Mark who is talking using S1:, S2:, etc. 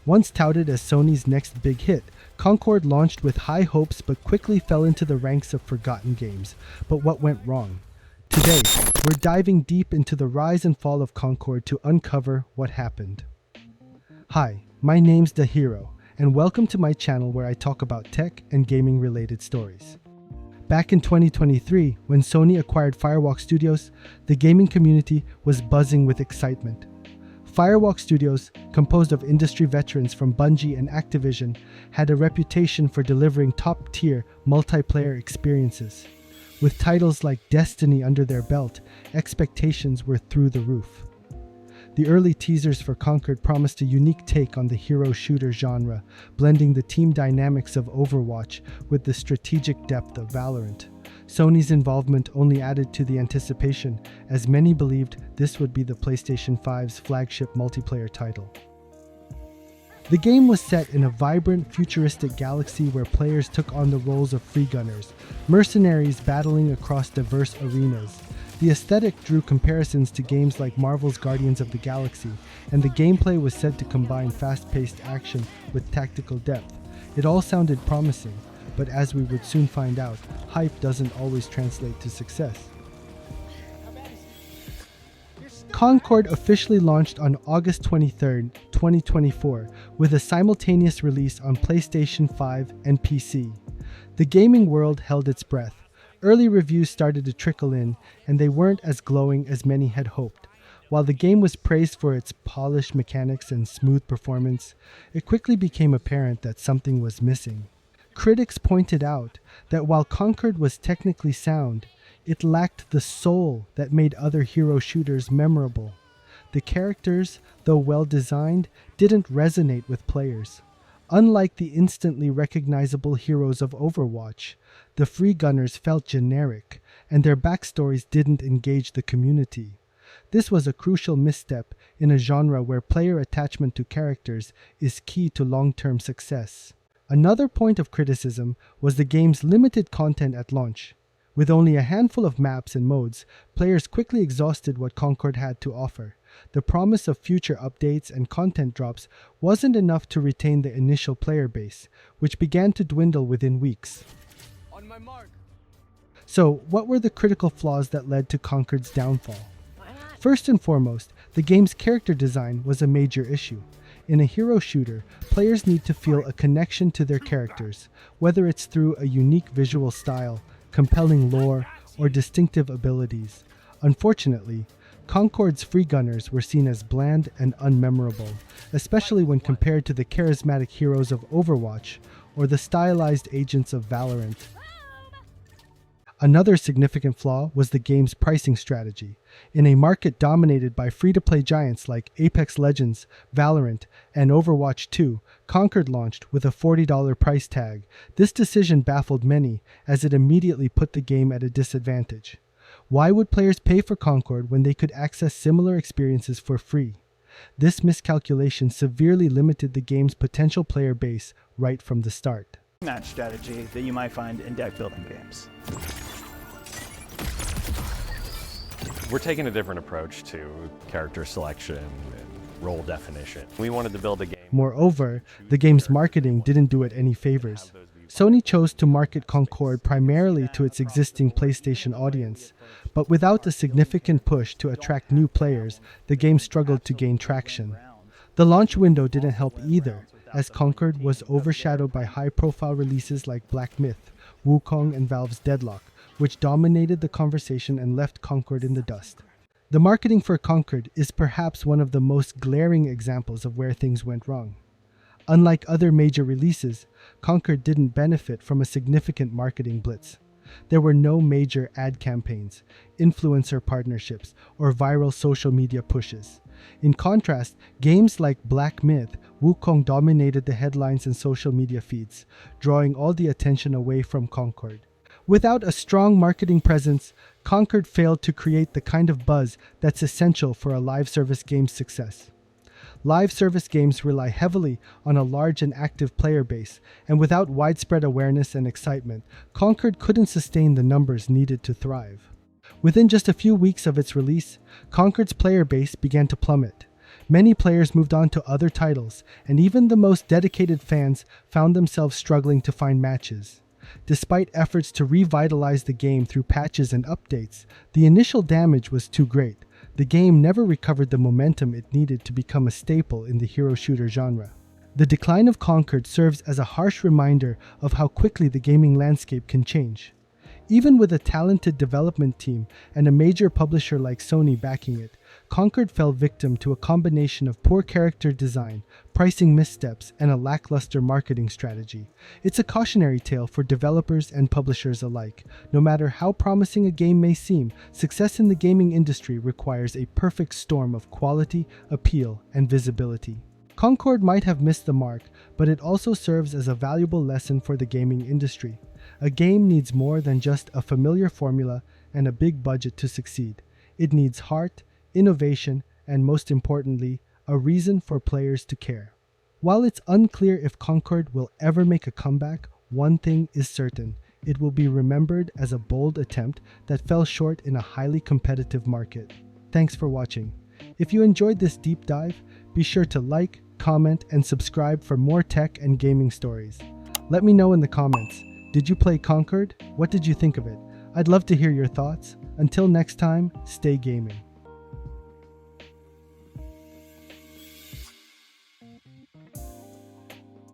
S1: Once touted as Sony's next big hit, Concord launched with high hopes but quickly fell into the ranks of forgotten games. But what went wrong? Today, we're diving deep into the rise and fall of Concord to uncover what happened. Hi, my name's Dahero, and welcome to my channel where I talk about tech and gaming related stories. Back in 2023, when Sony acquired Firewalk Studios, the gaming community was buzzing with excitement. Firewalk Studios, composed of industry veterans from Bungie and Activision, had a reputation for delivering top-tier multiplayer experiences. With titles like Destiny under their belt, expectations were through the roof. The early teasers for Concord promised a unique take on the hero shooter genre, blending the team dynamics of Overwatch with the strategic depth of Valorant. Sony's involvement only added to the anticipation, as many believed this would be the PlayStation 5's flagship multiplayer title. The game was set in a vibrant, futuristic galaxy where players took on the roles of free gunners, mercenaries battling across diverse arenas. The aesthetic drew comparisons to games like Marvel's Guardians of the Galaxy, and the gameplay was said to combine fast-paced action with tactical depth. It all sounded promising, but as we would soon find out, hype doesn't always translate to success. Concord officially launched on August 23, 2024, with a simultaneous release on PlayStation 5 and PC. The gaming world held its breath. Early reviews started to trickle in, and they weren't as glowing as many had hoped. While the game was praised for its polished mechanics and smooth performance, it quickly became apparent that something was missing. Critics pointed out that while Concord was technically sound, it lacked the soul that made other hero shooters memorable. The characters, though well designed, didn't resonate with players. Unlike the instantly recognizable heroes of Overwatch, the free gunners felt generic, and their backstories didn't engage the community. This was a crucial misstep in a genre where player attachment to characters is key to long-term success. Another point of criticism was the game's limited content at launch. With only a handful of maps and modes, players quickly exhausted what Concord had to offer. The promise of future updates and content drops wasn't enough to retain the initial player base, which began to dwindle within weeks. On my mark. So, what were the critical flaws that led to Concord's downfall? First and foremost, the game's character design was a major issue. In a hero shooter, players need to feel a connection to their characters, whether it's through a unique visual style, compelling lore, or distinctive abilities. Unfortunately, Concord's free gunners were seen as bland and unmemorable, especially when compared to the charismatic heroes of Overwatch or the stylized agents of Valorant. Another significant flaw was the game's pricing strategy. In a market dominated by free-to-play giants like Apex Legends, Valorant, and Overwatch 2, Concord launched with a $40 price tag. This decision baffled many, as it immediately put the game at a disadvantage. Why would players pay for Concord when they could access similar experiences for free? This miscalculation severely limited the game's potential player base right from the start.
S2: Match strategy that you might find in deck building games.
S3: We're taking a different approach to character selection and role definition. We wanted to build a game.
S1: Moreover, the game's marketing didn't do it any favors. Sony chose to market Concord primarily to its existing PlayStation audience, but without a significant push to attract new players, the game struggled to gain traction. The launch window didn't help either, as Concord was overshadowed by high-profile releases like Black Myth, Wukong, and Valve's Deadlock, which dominated the conversation and left Concord in the dust. The marketing for Concord is perhaps one of the most glaring examples of where things went wrong. Unlike other major releases, Concord didn't benefit from a significant marketing blitz. There were no major ad campaigns, influencer partnerships, or viral social media pushes. In contrast, games like Black Myth, Wukong dominated the headlines and social media feeds, drawing all the attention away from Concord. Without a strong marketing presence, Concord failed to create the kind of buzz that's essential for a live service game's success. Live service games rely heavily on a large and active player base, and without widespread awareness and excitement, Concord couldn't sustain the numbers needed to thrive. Within just a few weeks of its release, Concord's player base began to plummet. Many players moved on to other titles, and even the most dedicated fans found themselves struggling to find matches. Despite efforts to revitalize the game through patches and updates, the initial damage was too great. The game never recovered the momentum it needed to become a staple in the hero shooter genre. The decline of Concord serves as a harsh reminder of how quickly the gaming landscape can change. Even with a talented development team and a major publisher like Sony backing it, Concord fell victim to a combination of poor character design, pricing missteps, and a lackluster marketing strategy. It's a cautionary tale for developers and publishers alike. No matter how promising a game may seem, success in the gaming industry requires a perfect storm of quality, appeal, and visibility. Concord might have missed the mark, but it also serves as a valuable lesson for the gaming industry. A game needs more than just a familiar formula and a big budget to succeed. It needs heart, innovation, and most importantly, a reason for players to care. While it's unclear if Concord will ever make a comeback, one thing is certain: it will be remembered as a bold attempt that fell short in a highly competitive market. Thanks for watching. If you enjoyed this deep dive, be sure to like, comment, and subscribe for more tech and gaming stories. Let me know in the comments. Did you play Concord? What did you think of it? I'd love to hear your thoughts. Until next time, stay gaming.